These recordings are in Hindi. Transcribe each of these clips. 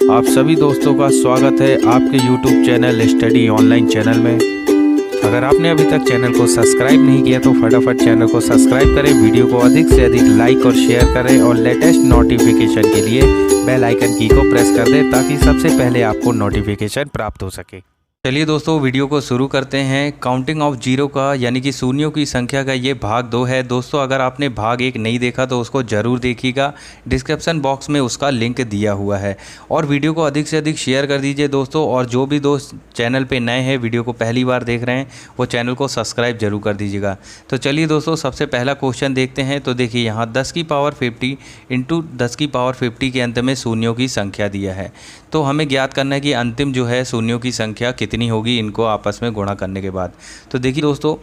आप सभी दोस्तों का स्वागत है आपके YouTube channel study online channel में। अगर आपने अभी तक चैनल को सब्सक्राइब नहीं किया तो फटाफट चैनल को सब्सक्राइब करें, वीडियो को अधिक से अधिक लाइक और शेयर करें और लेटेस्ट नोटिफिकेशन के लिए बेल आइकन की को प्रेस कर दें ताकि सबसे पहले आपको नोटिफिकेशन प्राप्त हो सके। चलिए दोस्तों, वीडियो को शुरू करते हैं। काउंटिंग ऑफ जीरो का यानी कि शून्यों की संख्या का ये भाग 2 है। दोस्तों अगर आपने भाग 1 नहीं देखा तो उसको ज़रूर देखिएगा, डिस्क्रिप्शन बॉक्स में उसका लिंक दिया हुआ है। और वीडियो को अधिक से अधिक शेयर कर दीजिए दोस्तों। और जो भी दोस्त चैनल पे नए हैं, वीडियो को पहली बार देख रहे हैं, वो चैनल को सब्सक्राइब जरूर कर दीजिएगा। तो चलिए दोस्तों, सबसे पहला क्वेश्चन देखते हैं। तो देखिए यहाँ 10 की पावर 50 इंटू 10 की पावर 50 के अंत में शून्यों की संख्या दिया है। तो हमें ज्ञात करना है कि अंतिम जो है शून्यों की संख्या कितनी होगी इनको आपस में गुणा करने के बाद। तो देखिए दोस्तों,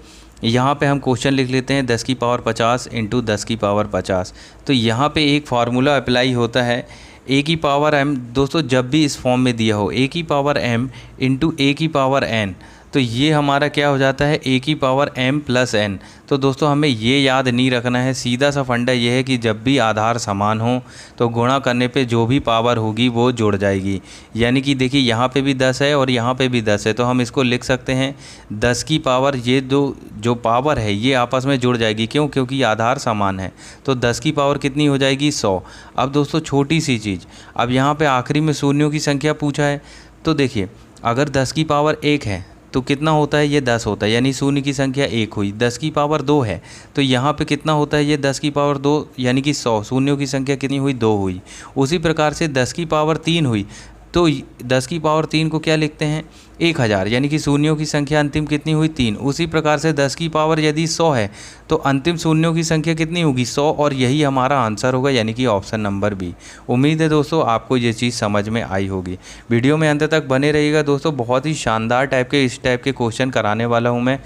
यहाँ पे हम क्वेश्चन लिख लेते हैं 10 की पावर 50 इंटू 10 की पावर 50। तो यहाँ पे एक फार्मूला अप्लाई होता है, ए की पावर एम। दोस्तों जब भी इस फॉर्म में दिया हो ए की पावर एम इंटू ए की पावर एन, तो ये हमारा क्या हो जाता है ए की पावर एम प्लस एन। तो दोस्तों हमें ये याद नहीं रखना है, सीधा सा फंडा ये है कि जब भी आधार समान हो तो गुणा करने पे जो भी पावर होगी वो जुड़ जाएगी। यानी कि देखिए यहाँ पे भी 10 है और यहाँ पे भी 10 है, तो हम इसको लिख सकते हैं 10 की पावर, ये जो पावर है ये आपस में जुड़ जाएगी। क्यों? क्योंकि आधार समान है। तो 10 की पावर कितनी हो जाएगी? 100। अब दोस्तों छोटी सी चीज़, अब यहाँ पर आखिरी में शून्यों की संख्या पूछा है। तो देखिए अगर 10 की पावर 1 है तो कितना होता है? ये 10 होता है, यानी शून्य की संख्या 1 हुई। 10 की पावर 2 है तो यहाँ पे कितना होता है? ये 10 की पावर 2 यानी कि 100। शून्यों की संख्या कितनी हुई? 2 हुई। उसी प्रकार से 10 की पावर 3 हुई तो 10 की पावर 3 को क्या लिखते हैं? 1000, यानी कि शून्यों की संख्या अंतिम कितनी हुई? 3। उसी प्रकार से 10 की पावर यदि 100 है तो अंतिम शून्यों की संख्या कितनी होगी? 100। और यही हमारा आंसर होगा, यानी कि ऑप्शन नंबर बी। उम्मीद है दोस्तों आपको ये चीज़ समझ में आई होगी। वीडियो में अंत तक बने रहिएगा दोस्तों, बहुत ही शानदार इस टाइप के क्वेश्चन कराने वाला हूँ मैं।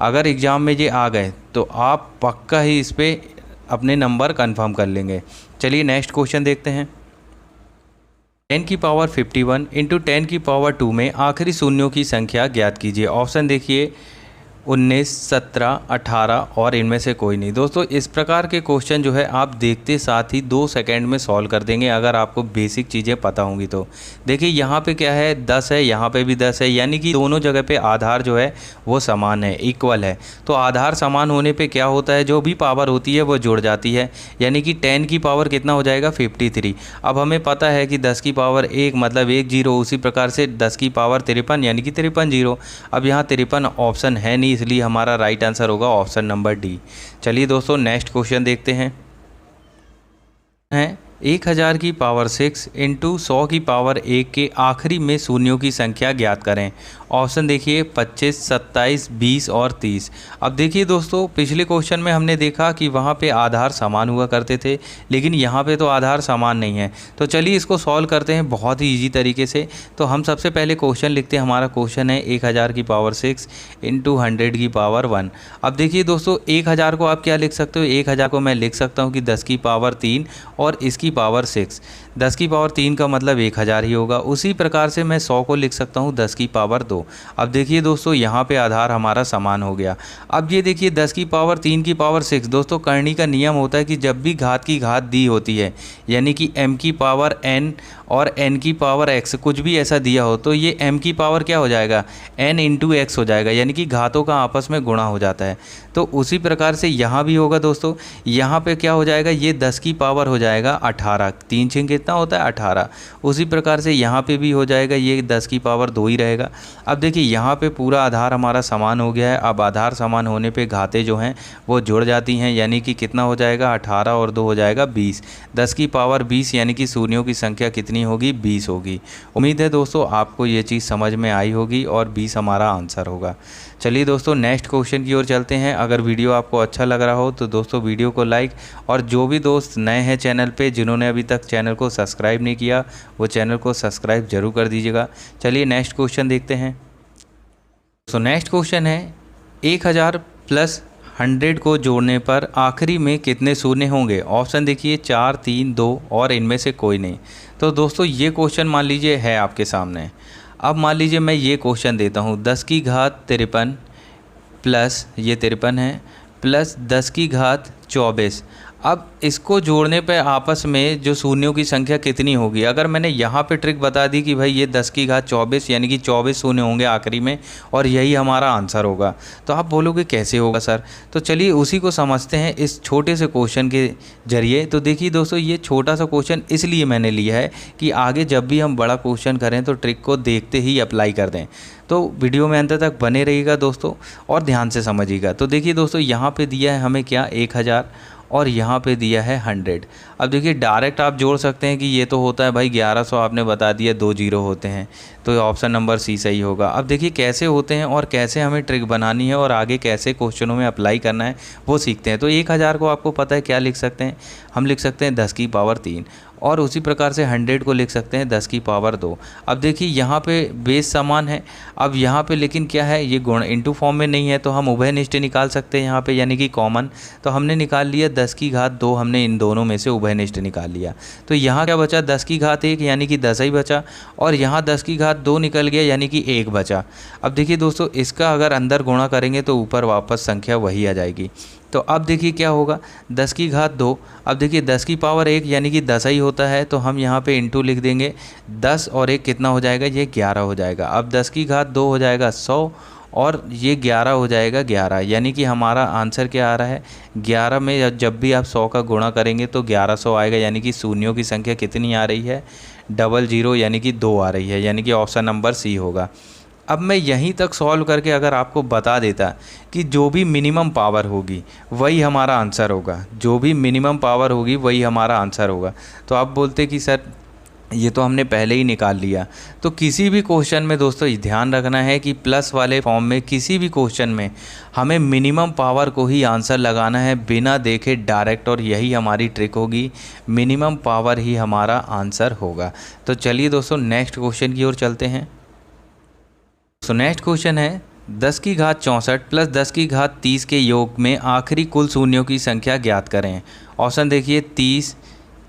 अगर एग्ज़ाम में ये आ गए तो आप पक्का ही इस पर अपने नंबर कन्फर्म कर लेंगे। चलिए नेक्स्ट क्वेश्चन देखते हैं। 10 की पावर 51 इंटू 10 की पावर 2 में आखिरी शून्यों की संख्या ज्ञात कीजिए। ऑप्शन देखिए 19, 17, 18 और इनमें से कोई नहीं। दोस्तों इस प्रकार के क्वेश्चन जो है आप देखते साथ ही 2 सेकंड में सॉल्व कर देंगे अगर आपको बेसिक चीज़ें पता होंगी तो। देखिए यहाँ पे क्या है? 10 है, यहाँ पे भी 10 है, यानी कि दोनों जगह पे आधार जो है वो समान है, इक्वल है। तो आधार समान होने पे क्या होता है? जो भी पावर होती है वो जुड़ जाती है, यानी कि 10 की पावर कितना हो जाएगा? 53। अब हमें पता है कि 10 की पावर 1 मतलब 1 जीरो, उसी प्रकार से 10 की पावर 53 यानी कि 53 जीरो। अब यहाँ 53 ऑप्शन है नहीं, इसलिए हमारा राइट आंसर होगा ऑप्शन नंबर डी। चलिए दोस्तों नेक्स्ट क्वेश्चन देखते हैं। 1000 की पावर 6 इंटू 100 की पावर 1 के आखिरी में शून्यों की संख्या ज्ञात करें। ऑप्शन देखिए 25, 27, 20 और 30। अब देखिए दोस्तों, पिछले क्वेश्चन में हमने देखा कि वहाँ पे आधार समान हुआ करते थे, लेकिन यहाँ पे तो आधार समान नहीं है। तो चलिए इसको सॉल्व करते हैं बहुत ही इजी तरीके से। तो हम सबसे पहले क्वेश्चन लिखते हैं। हमारा क्वेश्चन है 1000 की पावर 6 इंटू 100 की पावर 1। अब देखिए दोस्तों 1000 को आप क्या लिख सकते हो? 1000 को मैं लिख सकता हूँ कि 10 की पावर 3 और इसकी पावर 6। 10 की पावर 3 का मतलब 1000 ही होगा। उसी प्रकार से मैं 100 को लिख सकता हूँ 10 की पावर 2। अब देखिए दोस्तों यहाँ पे आधार हमारा समान हो गया। अब ये देखिए 10 की पावर 3 की पावर 6। दोस्तों करनी का नियम होता है कि जब भी घात की घात दी होती है, यानी कि m की पावर n और n की पावर x, कुछ भी ऐसा दिया हो तो ये m की पावर क्या हो जाएगा? n इंटू x हो जाएगा, यानी कि घातों का आपस में गुणा हो जाता है। तो उसी प्रकार से यहाँ भी होगा दोस्तों। यहाँ पे क्या हो जाएगा? ये 10 की पावर हो जाएगा 18। 3 6 कितना होता है? 18। उसी प्रकार से यहाँ पे भी हो जाएगा, ये 10 की पावर 2 ही रहेगा। अब देखिए यहाँ पे पूरा आधार हमारा समान हो गया है। अब आधार समान होने पे घातें जो हैं वो जुड़ जाती हैं, यानी कि कितना हो जाएगा? 18 और 2 हो जाएगा 20। 10 की पावर 20 यानी कि शून्यों की संख्या कितनी होगी? 20 होगी। उम्मीद है दोस्तों आपको ये चीज़ समझ में आई होगी और 20 हमारा आंसर होगा। चलिए दोस्तों नेक्स्ट क्वेश्चन की ओर चलते हैं। अगर वीडियो आपको अच्छा लग रहा हो तो दोस्तों वीडियो को लाइक, और जो भी दोस्त नए हैं चैनल पे, जिन्होंने अभी तक चैनल को सब्सक्राइब नहीं किया, वो चैनल को सब्सक्राइब जरूर कर दीजिएगा। चलिए नेक्स्ट क्वेश्चन देखते हैं। तो नेक्स्ट क्वेश्चन है 1000 प्लस 100 को जोड़ने पर आखिरी में कितने शून्य होंगे? ऑप्शन देखिए 4, 3, 2 और इनमें से कोई नहीं। तो दोस्तों ये क्वेश्चन मान लीजिए है आपके सामने। अब मान लीजिए मैं ये क्वेश्चन देता हूँ 10 की घात 53 प्लस ये 53 है, प्लस 10 की घात 24। अब इसको जोड़ने पे आपस में जो शून्यों की संख्या कितनी होगी, अगर मैंने यहाँ पे ट्रिक बता दी कि भाई ये 10 की घात 24 यानी कि 24 शून्य होंगे आखिरी में और यही हमारा आंसर होगा, तो आप बोलोगे कैसे होगा सर। तो चलिए उसी को समझते हैं इस छोटे से क्वेश्चन के जरिए। तो देखिए दोस्तों, ये छोटा सा क्वेश्चन इसलिए मैंने लिया है कि आगे जब भी हम बड़ा क्वेश्चन करें तो ट्रिक को देखते ही अप्लाई कर दें। तो वीडियो में अंत तक बने रहिएगा दोस्तों और ध्यान से समझिएगा। तो देखिए दोस्तों, यहाँ पे दिया है हमें क्या 1000 और यहाँ पे दिया है 100। अब देखिए डायरेक्ट आप जोड़ सकते हैं कि ये तो होता है भाई 1100, आपने बता दिया 2 जीरो होते हैं, तो ऑप्शन नंबर सी सही होगा। अब देखिए कैसे होते हैं और कैसे हमें ट्रिक बनानी है और आगे कैसे क्वेश्चनों में अप्लाई करना है वो सीखते हैं। तो 1000 को आपको पता है क्या लिख सकते हैं, हम लिख सकते हैं 10 की पावर 3 और उसी प्रकार से 100 को लिख सकते हैं 10 की पावर 2। अब देखिए यहाँ पे बेस समान है, अब यहाँ पे लेकिन क्या है, ये गुण इनटू फॉर्म में नहीं है तो हम उभयनिष्ठ निकाल सकते हैं यहाँ पे, यानी कि कॉमन। तो हमने निकाल लिया 10 की घात 2, हमने इन दोनों में से उभयनिष्ठ निकाल लिया। तो यहाँ क्या बचा 10 की घात 1 यानी कि 10 ही बचा, और यहाँ 10 की घात 2 निकल गया यानी कि 1 बचा। अब देखिए दोस्तों, इसका अगर अंदर गुणा करेंगे तो ऊपर वापस संख्या वही आ जाएगी। तो अब देखिए क्या होगा 10 की घात 2, अब देखिए 10 की पावर 1 यानी कि 10 ही होता है, तो हम यहाँ पे इंटू लिख देंगे। 10 और 1 कितना हो जाएगा, ये 11 हो जाएगा। अब 10 की घात 2 हो जाएगा 100 और ये 11 हो जाएगा 11, यानी कि हमारा आंसर क्या आ रहा है 11 में जब भी आप 100 का गुणा करेंगे तो 1100 आएगा, यानी कि शून्यों की संख्या कितनी आ रही है 00 यानी कि 2 आ रही है, यानी कि ऑप्शन नंबर सी होगा। अब मैं यहीं तक सॉल्व करके अगर आपको बता देता कि जो भी मिनिमम पावर होगी वही हमारा आंसर होगा, जो भी मिनिमम पावर होगी वही हमारा आंसर होगा, तो आप बोलते कि सर ये तो हमने पहले ही निकाल लिया। तो किसी भी क्वेश्चन में दोस्तों ध्यान रखना है कि प्लस वाले फॉर्म में किसी भी क्वेश्चन में हमें मिनिमम पावर को ही आंसर लगाना है बिना देखे डायरेक्ट, और यही हमारी ट्रिक होगी, मिनिमम पावर ही हमारा आंसर होगा। तो चलिए दोस्तों नेक्स्ट क्वेश्चन की ओर चलते हैं। तो नेक्स्ट क्वेश्चन है 10 की घात 64 प्लस 10 की घात 30 के योग में आखिरी कुल शून्यों की संख्या ज्ञात करें। ऑप्शन देखिए 30,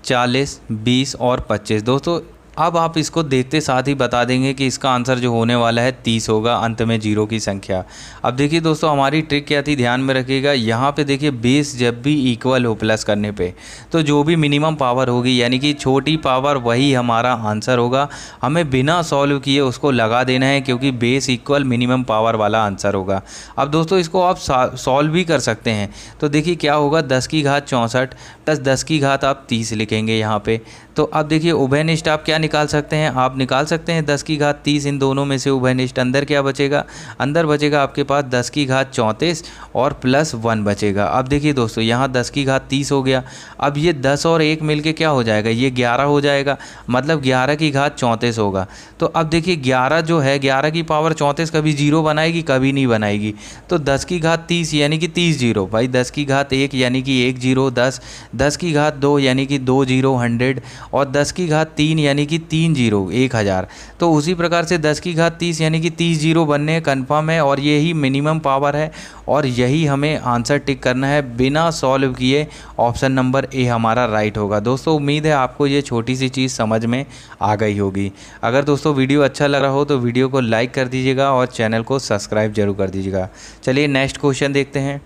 40, 20 और 25। दोस्तों अब आप इसको देखते साथ ही बता देंगे कि इसका आंसर जो होने वाला है 30 होगा, अंत में जीरो की संख्या। अब देखिए दोस्तों हमारी ट्रिक क्या थी, ध्यान में रखिएगा। यहाँ पे देखिए बेस जब भी इक्वल हो प्लस करने पे, तो जो भी मिनिमम पावर होगी यानी कि छोटी पावर वही हमारा आंसर होगा। हमें बिना सॉल्व किए उसको लगा देना है क्योंकि बेस इक्वल मिनिमम पावर वाला आंसर होगा। अब दोस्तों इसको आप सॉल्व भी कर सकते हैं। तो देखिए क्या होगा 10 की घात 64 प्लस 10 की घात आप 30 लिखेंगे यहाँ पे। तो अब देखिए उभयनिष्ठ आप क्या निकाल सकते हैं, आप निकाल सकते हैं 10 की घात 30, इन दोनों में से उभयनिष्ठ। अंदर क्या बचेगा, अंदर बचेगा आपके पास 10 की घात 34 और प्लस 1 बचेगा। अब देखिए दोस्तों यहाँ 10 की घात 30 हो गया, अब ये 10 और 1 मिलके क्या हो जाएगा, ये 11 हो जाएगा, मतलब 11 की घात 34 होगा। तो अब देखिए 11 जो है 11 की पावर 34 कभी जीरो बनाएगी, कभी नहीं बनाएगी। तो 10 की घात 30 यानी कि 30 जीरो, भाई 10 की घात 1 यानी कि 1 जीरो 10, 10 की घात 2 यानी कि 2 जीरो 100 और 10 की घात 3 यानी कि 3 जीरो 1000। तो उसी प्रकार से 10 की घात 30 यानी कि 30 जीरो बनने कन्फर्म है और यही मिनिमम पावर है और यही हमें आंसर टिक करना है बिना सॉल्व किए। ऑप्शन नंबर ए हमारा राइट होगा। दोस्तों उम्मीद है आपको ये छोटी सी चीज़ समझ में आ गई होगी। अगर दोस्तों वीडियो अच्छा लग रहा हो तो वीडियो को लाइक कर दीजिएगा और चैनल को सब्सक्राइब जरूर कर दीजिएगा। चलिए नेक्स्ट क्वेश्चन देखते हैं।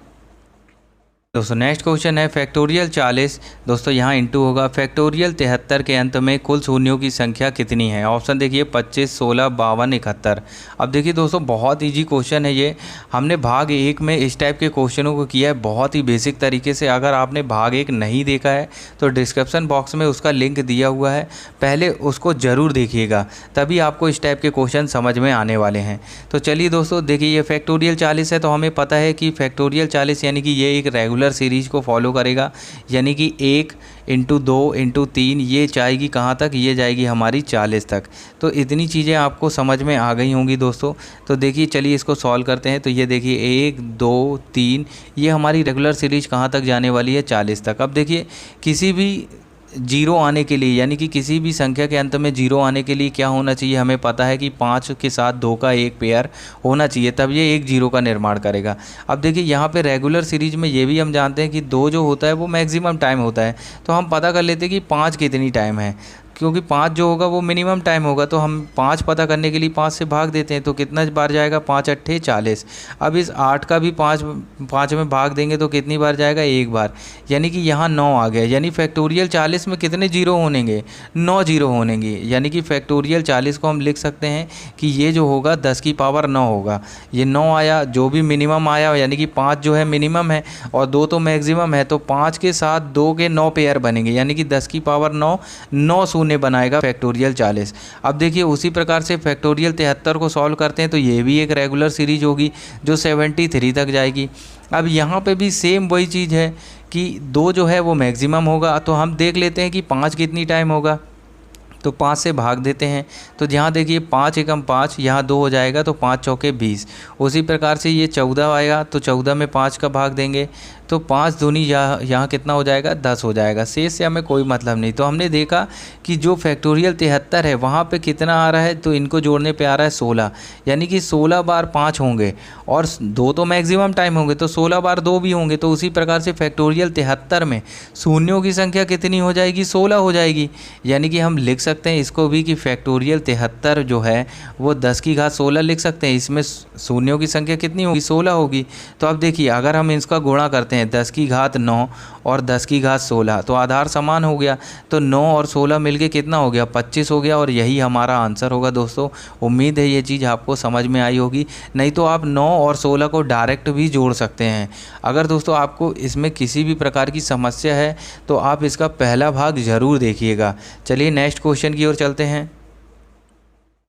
दोस्तों नेक्स्ट क्वेश्चन है फैक्टोरियल 40। दोस्तों यहाँ इंटू होगा फैक्टोरियल 73 के अंत में कुल शून्यों की संख्या कितनी है। ऑप्शन देखिए 25, 16, 52, 71। अब देखिए दोस्तों बहुत इजी क्वेश्चन है ये, हमने भाग 1 में इस टाइप के क्वेश्चनों को किया है बहुत ही बेसिक तरीके से। अगर आपने भाग 1 नहीं देखा है तो डिस्क्रिप्शन बॉक्स में उसका लिंक दिया हुआ है, पहले उसको ज़रूर देखिएगा, तभी आपको इस टाइप के क्वेश्चन समझ में आने वाले हैं। तो चलिए दोस्तों देखिए ये फैक्टोरियल 40 है, तो हमें पता है कि फैक्टोरियल 40 यानी कि ये एक रेगुलर सीरीज को फॉलो करेगा, यानी कि 1 इंटू 2 इंटू 3 ये जाएगी कहाँ तक, ये जाएगी हमारी 40 तक। तो इतनी चीज़ें आपको समझ में आ गई होंगी दोस्तों। तो देखिए चलिए इसको सॉल्व करते हैं। तो ये देखिए 1 2 3 ये हमारी रेगुलर सीरीज कहाँ तक जाने वाली है 40 तक। अब देखिए किसी भी जीरो आने के लिए यानी कि किसी भी संख्या के अंत में जीरो आने के लिए क्या होना चाहिए, हमें पता है कि 5 के साथ 2 का एक पेयर होना चाहिए, तब ये एक जीरो का निर्माण करेगा। अब देखिए यहाँ पे रेगुलर सीरीज में ये भी हम जानते हैं कि 2 जो होता है वो मैक्सिमम टाइम होता है, तो हम पता कर लेते हैं कि 5 कितनी टाइम है। क्योंकि 5 जो होगा वो मिनिमम टाइम होगा, तो हम 5 पता करने के लिए 5 से भाग देते हैं, तो कितना बार जाएगा, 5 अट्ठे 40। अब इस 8 का भी 5 में भाग देंगे तो कितनी बार जाएगा, 1 बार, यानी कि यहाँ 9 आ गया। यानी फैक्टोरियल 40 में कितने जीरो होनेंगे, 9 जीरो होनेंगे। यानी कि फैक्टोरियल 40 को हम लिख सकते हैं कि ये जो होगा 10 की पावर 9 होगा। ये 9 आया, जो भी मिनिमम आया, यानी कि 5 जो है मिनिमम है और 2 तो मैक्सिमम है, तो 5 के साथ 2 के 9 पेयर बनेंगे, यानी कि 10 की पावर 9, 9 शून्य बनाएगा फैक्टोरियल 40। अब देखिए उसी प्रकार से फैक्टोरियल 73 को सॉल्व करते हैं, तो ये भी एक रेगुलर सीरीज होगी जो 73 तक जाएगी। अब यहाँ पे भी सेम वही चीज़ है कि 2 जो है वो मैक्सिमम होगा, तो हम देख लेते हैं कि 5 कितनी टाइम होगा, तो 5 से भाग देते हैं। तो यहाँ देखिए 5 एकम 5, यहाँ 2 हो जाएगा, तो 5 चौके 20। उसी प्रकार से ये 14 आएगा, तो 14 में 5 का भाग देंगे, तो 5 दूनी यहाँ कितना हो जाएगा, 10 हो जाएगा। शेष से हमें कोई मतलब नहीं। तो हमने देखा कि जो फैक्टोरियल 73 है वहाँ पे कितना आ रहा है, तो इनको जोड़ने पे आ रहा है 16, यानी कि 16 बार 5 होंगे और 2 तो मैक्सिमम टाइम होंगे, तो 16 बार 2 भी होंगे। तो उसी प्रकार से फैक्टोरियल 73 में शून्यों की संख्या कितनी हो जाएगी, 16 हो जाएगी। यानी कि हम लिख सकते हैं इसको भी कि फैक्टोरियल 73 जो है वो 10 की घात 16 लिख सकते हैं। इसमें शून्यों की संख्या कितनी होगी, 16 होगी। तो अब देखिए अगर हम इसका गुणा करते हैं 10 की घात 9 और 10 की घात 16, तो आधार समान हो गया, तो 9 और 16 मिलके कितना हो गया, 25 हो गया, और यही हमारा आंसर होगा। दोस्तों उम्मीद है ये चीज़ आपको समझ में आई होगी। नहीं तो आप 9 और 16 को डायरेक्ट भी जोड़ सकते हैं। अगर दोस्तों आपको इसमें किसी भी प्रकार की समस्या है तो आप इसका पहला भाग ज़रूर देखिएगा। चलिए नेक्स्ट क्वेश्चन की ओर चलते हैं।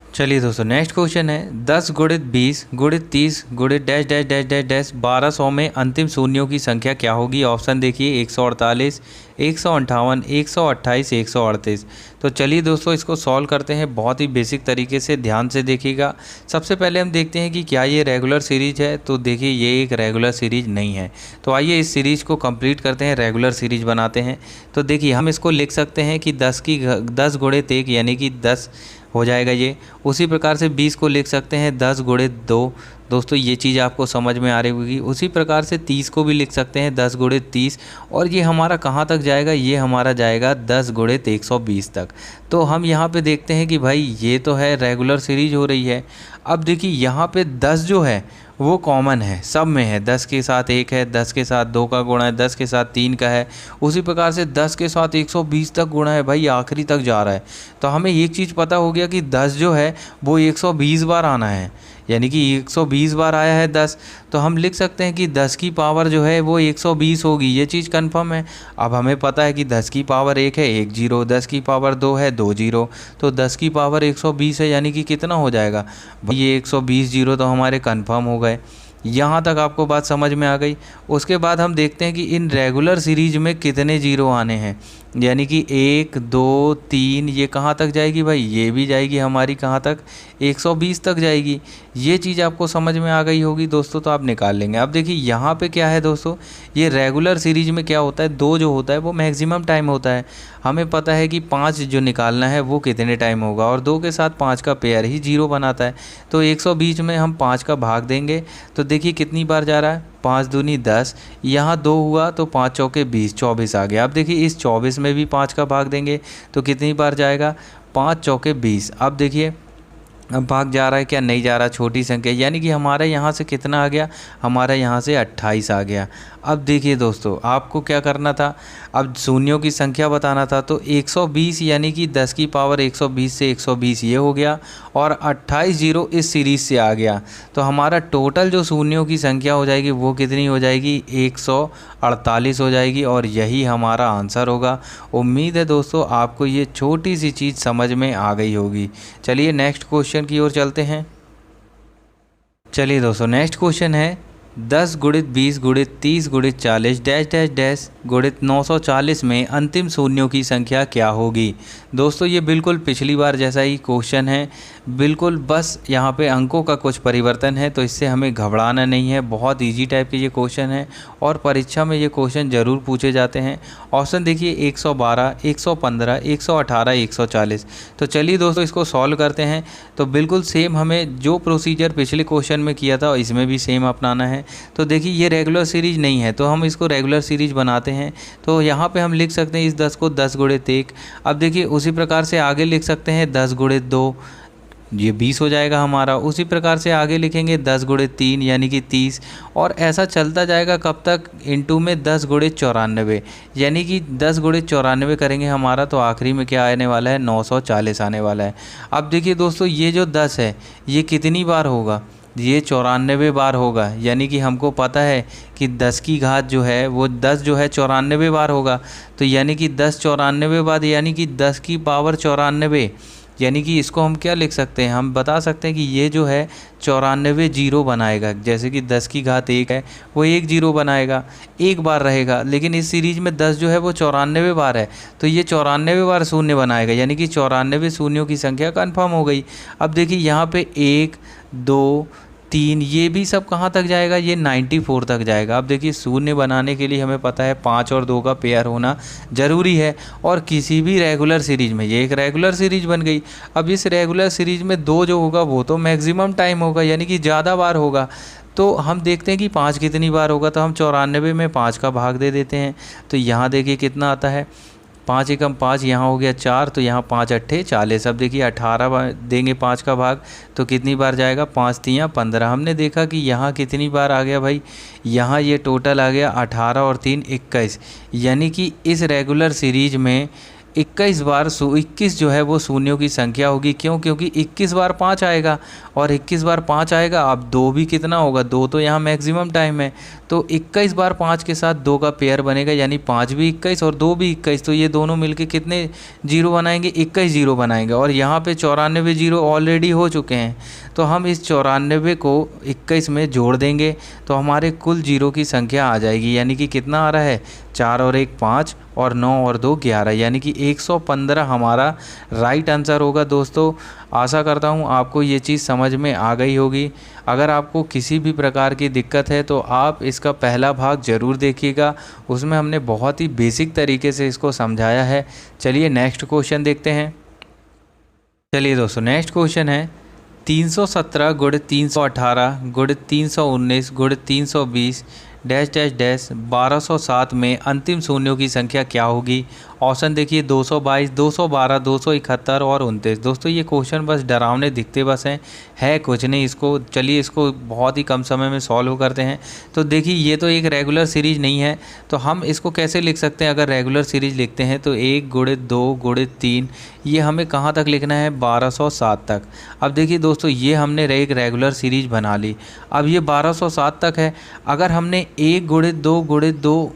चलिए दोस्तों नेक्स्ट क्वेश्चन है 10 गुणित 20 गुणित 30 गुणित dash dash dash dash dash 1200 में अंतिम शून्यों की संख्या क्या होगी। ऑप्शन देखिए 148, 158, 128, 138। तो चलिए दोस्तों इसको सॉल्व करते हैं बहुत ही बेसिक तरीके से, ध्यान से देखिएगा। सबसे पहले हम देखते हैं कि क्या ये रेगुलर सीरीज है। तो देखिए ये एक रेगुलर सीरीज नहीं है, तो आइए इस सीरीज को कंप्लीट करते हैं, रेगुलर सीरीज बनाते हैं। तो देखिए हम इसको लिख सकते हैं कि 10 गुणित 1 यानी कि 10 हो जाएगा ये। उसी प्रकार से 20 को लिख सकते हैं 10 गुणित 2। दोस्तों ये चीज़ आपको समझ में आ रही होगी। उसी प्रकार से 30 को भी लिख सकते हैं 10 गुणित 30, और ये हमारा कहाँ तक जाएगा, ये हमारा जाएगा 10 गुणित 120 तक। तो हम यहाँ पे देखते हैं कि भाई ये तो है रेगुलर सीरीज हो रही है। अब देखिए यहाँ पे 10 जो है वो कॉमन है, सब में है। 10 के साथ 1 है, 10 के साथ 2 का गुणा है, 10 के साथ 3 का है। उसी प्रकार से 10 के साथ 120 तक गुणा है, भाई आखिरी तक जा रहा है। तो हमें एक चीज़ पता हो गया कि 10 जो है वो 120 बार आना है, यानी कि 120 बार आया है 10। तो हम लिख सकते हैं कि 10 की पावर जो है वो 120 होगी, ये चीज़ कंफर्म है। अब हमें पता है कि 10 की पावर 1 है 1 जीरो, 10 की पावर 2 है 2 जीरो, तो 10 की पावर 120 है, यानी कि कितना हो जाएगा, ये 120 जीरो तो हमारे कंफर्म हो गए। यहाँ तक आपको बात समझ में आ गई। उसके बाद हम देखते हैं कि इन रेगुलर सीरीज में कितने जीरो आने हैं, यानी कि 1 2 3, ये कहाँ तक जाएगी भाई, ये भी जाएगी हमारी कहाँ तक, 120 तक जाएगी। ये चीज़ आपको समझ में आ गई होगी दोस्तों, तो आप निकाल लेंगे। अब देखिए यहाँ पे क्या है दोस्तों, ये रेगुलर सीरीज में क्या होता है, 2 जो होता है वो मैक्सिमम टाइम होता है। हमें पता है कि 5 जो निकालना है वो कितने टाइम होगा, और 2 के साथ 5 का पेयर ही 0 बनाता है। तो 120 में हम 5 का भाग देंगे, तो देखिए कितनी बार जा रहा है, 5 दूनी 10, यहाँ 2 हुआ तो 5 चौके 20, 24 आ गया। अब देखिए इस 24 में भी 5 का भाग देंगे तो कितनी बार जाएगा, 5 चौके 20। अब देखिए अब भाग जा रहा है क्या, नहीं जा रहा, छोटी संख्या, यानी कि हमारे यहाँ से कितना आ गया, हमारे यहाँ से 28 आ गया। अब देखिए दोस्तों आपको क्या करना था, अब शून्यों की संख्या बताना था। तो 120 यानी कि 10 की पावर 120 से 120 ये हो गया, और 28 जीरो इस सीरीज़ से आ गया। तो हमारा टोटल जो शून्यों की संख्या हो जाएगी वो कितनी हो जाएगी, 148 हो जाएगी, और यही हमारा आंसर होगा। उम्मीद है दोस्तों आपको ये छोटी सी चीज़ समझ में आ गई होगी। चलिए नेक्स्ट क्वेश्चन की ओर चलते हैं। चलिए दोस्तों नेक्स्ट क्वेश्चन है 10 गुणित 20 गुणित 30 गुणित 40 डैश डैश डैश गुणित 940 में अंतिम शून्यों की संख्या क्या होगी। दोस्तों ये बिल्कुल पिछली बार जैसा ही क्वेश्चन है, बिल्कुल बस यहाँ पे अंकों का कुछ परिवर्तन है, तो इससे हमें घबराना नहीं है। बहुत इजी टाइप के ये क्वेश्चन है और परीक्षा में ये क्वेश्चन ज़रूर पूछे जाते हैं। ऑप्शन देखिए 112, 115, 118, 140। तो चलिए दोस्तों इसको सॉल्व करते हैं। तो बिल्कुल सेम हमें जो प्रोसीजर पिछले क्वेश्चन में किया था इसमें भी सेम अपनाना है। तो देखिए ये रेगुलर सीरीज नहीं है, तो हम इसको रेगुलर सीरीज बनाते हैं। तो यहाँ पे हम लिख सकते हैं इस 10 को 10 गुणित 1। अब देखिए उसी प्रकार से आगे लिख सकते हैं 10 गुणित 2, ये 20 हो जाएगा हमारा। उसी प्रकार से आगे लिखेंगे 10 गुणित 3 यानी कि 30, और ऐसा चलता जाएगा कब तक, इनटू में 10 गुणित 94 यानी कि 10 गुणित 94 करेंगे हमारा, तो आखिरी में क्या आने वाला है, 940 आने वाला है। अब देखिए दोस्तों ये जो 10 है ये कितनी बार होगा, ये 94 बार होगा, यानी कि हमको पता है कि 10 की घात जो है वो 10 जो है 94 बार होगा। तो यानी कि 10 94 बार यानी कि 10 की पावर 94, यानी कि इसको हम क्या लिख सकते हैं, हम बता सकते हैं कि ये जो है 94 जीरो बनाएगा। जैसे कि 10 की घात 1 है वो 1 जीरो बनाएगा, एक बार रहेगा, लेकिन इस सीरीज में 10 जो है वो 94 बार है, तो ये 94 बार शून्य बनाएगा, यानी कि 94 शून्यों की संख्या कन्फर्म हो गई। अब देखिए यहाँ पे 1 2 3 ये भी सब कहाँ तक जाएगा, ये 94 तक जाएगा। अब देखिए शून्य बनाने के लिए हमें पता है 5 और 2 का पेयर होना ज़रूरी है, और किसी भी रेगुलर सीरीज में ये एक रेगुलर सीरीज बन गई। अब इस रेगुलर सीरीज में 2 जो होगा वो तो मैक्सिमम टाइम होगा, यानी कि ज़्यादा बार होगा। तो हम देखते हैं कि 5 कितनी बार होगा, तो हम 94 में 5 का भाग दे देते हैं। तो यहाँ देखिए कितना आता है, 5 एकम 5, यहाँ हो गया 4, तो यहाँ 5 अट्ठे 40। अब देखिए 18 बार देंगे 5 का भाग, तो कितनी बार जाएगा, 5 तियाँ 15। हमने देखा कि यहाँ कितनी बार आ गया भाई, यहाँ ये टोटल आ गया 18 और 3 21, यानी कि इस रेगुलर सीरीज में 21 बार 21 जो है वो शून्यों की संख्या होगी। क्यों, क्योंकि 21 बार 5 आएगा, और 21 बार 5 आएगा। अब 2 भी कितना होगा, 2 तो यहाँ मैक्सिमम टाइम है, तो 21 बार 5 के साथ 2 का पेयर बनेगा, यानी 5 भी 21 और 2 भी 21, तो ये दोनों मिलके कितने जीरो बनाएंगे, 21 जीरो बनाएंगे। और यहाँ पे 94 जीरो ऑलरेडी हो चुके हैं, तो हम इस 94 को 21 में जोड़ देंगे, तो हमारे कुल जीरो की संख्या आ जाएगी, यानी कि कितना आ रहा है, 4 और 1 5 और 9 और 2 11, यानी कि 115 हमारा राइट आंसर होगा। दोस्तों आशा करता हूँ आपको ये चीज़ समझ में आ गई होगी। अगर आपको किसी भी प्रकार की दिक्कत है तो आप इसका पहला भाग ज़रूर देखिएगा, उसमें हमने बहुत ही बेसिक तरीके से इसको समझाया है। चलिए नेक्स्ट क्वेश्चन देखते हैं। चलिए दोस्तों नेक्स्ट क्वेश्चन है 317 गुणित 318 गुणित 319 गुणित 320 डैश डैश डैश 1207 में अंतिम शून्यों की संख्या क्या होगी। ऑप्शन देखिए 222, 212, 271 और 29। दोस्तों ये क्वेश्चन बस डरावने दिखते बस हैं, है कुछ नहीं। इसको चलिए इसको बहुत ही कम समय में सॉल्व करते हैं। तो देखिए ये तो एक रेगुलर सीरीज नहीं है, तो हम इसको कैसे लिख सकते हैं। अगर रेगुलर सीरीज लिखते हैं तो 1 गुणित 2 गुणित 3, ये हमें कहाँ तक लिखना है, 1207 तक। अब देखिए दोस्तों ये हमने एक रेगुलर सीरीज बना ली। अब ये 1207 तक है। अगर हमने 1 गुणित 2 गुणित 2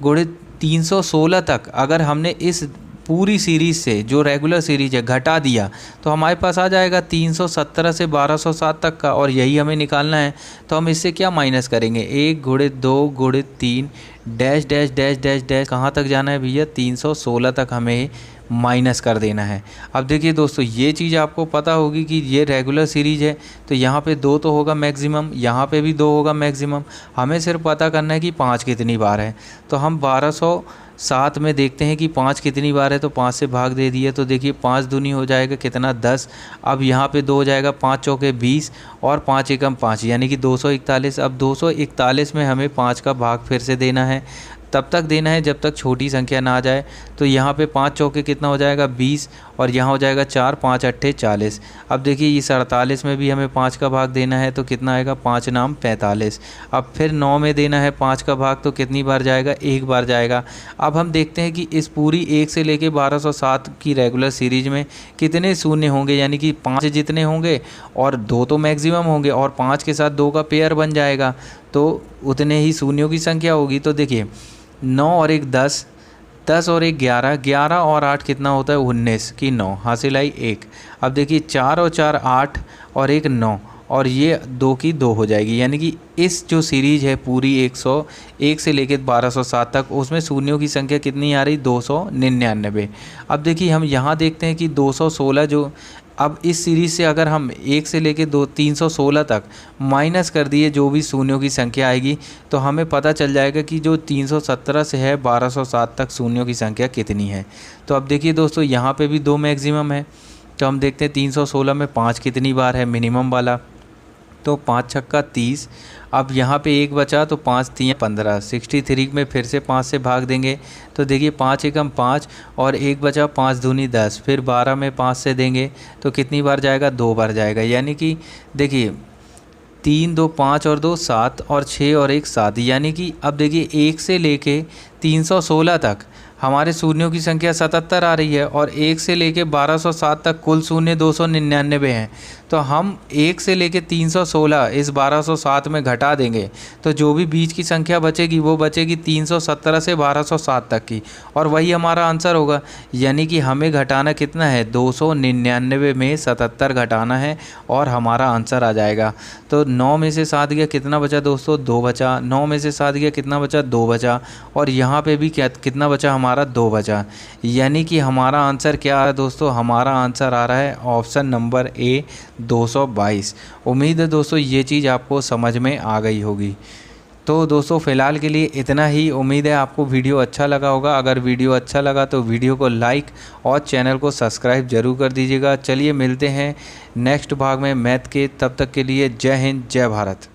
गुणित 316 तक अगर हमने इस पूरी सीरीज़ से जो रेगुलर सीरीज है घटा दिया, तो हमारे पास आ जाएगा 317 से 1207 तक का, और यही हमें निकालना है। तो हम इससे क्या माइनस करेंगे, 1 गुणित 2 गुणित 3 dash dash dash dash dash, कहाँ तक जाना है भैया, 316 तक हमें माइनस कर देना है। अब देखिए दोस्तों ये चीज़ आपको पता होगी कि ये रेगुलर सीरीज है, तो यहाँ पे 2 तो होगा मैक्सिमम, यहाँ पे भी 2 होगा मैक्सिमम। हमें सिर्फ पता करना है कि 5 कितनी बार है। तो हम 1207 में देखते हैं कि 5 कितनी बार है, तो 5 से भाग दे दिया, तो देखिए 5 दूनी हो जाएगा कितना, 10। अब यहाँ पे 2 हो जाएगा, 5 चौके 20 और 5 एकम 5, यानी कि 241। अब 241 में हमें 5 का भाग फिर से देना है, तब तक देना है जब तक छोटी संख्या ना आ जाए। तो यहाँ पे 5 चौके कितना हो जाएगा, 20, और यहाँ हो जाएगा 4, 5 अट्ठे 40। अब देखिए इस 48 में भी हमें 5 का भाग देना है, तो कितना आएगा, 5 नाम 45। अब फिर 9 में देना है 5 का भाग, तो कितनी बार जाएगा, 1 बार जाएगा। अब हम देखते हैं कि इस पूरी 1 से लेके 1207 की रेगुलर सीरीज में कितने शून्य होंगे, यानी कि 5 जितने होंगे और 2 तो मैक्सिमम होंगे, और 5 के साथ 2 का पेयर बन जाएगा, तो उतने ही शून्यों की संख्या होगी। तो देखिए 9 और 1 10, 10 और 1 11, 11 और 8 कितना होता है, 19 की 9 हासिल आई 1। अब देखिए 4 और 4 8 और 1 9, और ये 2 की 2 हो जाएगी, यानी कि इस जो सीरीज है पूरी 101 से लेकर 1207 तक, उसमें शून्यों की संख्या कितनी आ रही, 299। अब देखिए हम यहाँ देखते हैं कि 216 जो, अब इस सीरीज़ से अगर हम 1 से लेके 316 तक माइनस कर दिए जो भी शून्यों की संख्या आएगी, तो हमें पता चल जाएगा कि जो 317 से है 1207 तक शून्यों की संख्या कितनी है। तो अब देखिए दोस्तों यहाँ पे भी 2 मैक्सिमम है, तो हम देखते हैं 316 में 5 कितनी बार है, मिनिमम वाला। तो 5 छक्का 30। अब यहाँ पे 1 बचा तो 5 3 15, 63 में फिर से 5 से भाग देंगे तो देखिए 5 एकम 5 और 1 बचा, 5 दूनी 10, फिर 12 में 5 से देंगे तो कितनी बार जाएगा, 2 बार जाएगा। यानी कि देखिए 3 2 5 और 2 7 और 6 और 1 7, यानी कि अब देखिए 1 से लेके 316 तक हमारे शून्यों की संख्या 77 आ रही है और 1 से लेके 1207 तक कुल शून्य 299 हैं। तो हम 1 से लेके 316 इस 1207 में घटा देंगे तो जो भी बीच की संख्या बचेगी वो बचेगी 317 से 1207 तक की, और वही हमारा आंसर होगा। यानी कि हमें घटाना कितना है, 299 में 77 घटाना है और हमारा आंसर आ जाएगा। तो 9 में से 7 गया, कितना बचा दोस्तों, 2 बचा। 9 में से 7 गया, कितना बचा, 2 बचा। और यहाँ पे भी कितना बचा, हमारा 2 बचा। यानी कि हमारा आंसर क्या आ रहा है दोस्तों, हमारा आंसर आ रहा है ऑप्शन नंबर ए 222। उम्मीद है दोस्तों ये चीज़ आपको समझ में आ गई होगी। तो दोस्तों फ़िलहाल के लिए इतना ही। उम्मीद है आपको वीडियो अच्छा लगा होगा। अगर वीडियो अच्छा लगा तो वीडियो को लाइक और चैनल को सब्सक्राइब ज़रूर कर दीजिएगा। चलिए मिलते हैं नेक्स्ट भाग में मैथ के, तब तक के लिए जय हिंद जय भारत।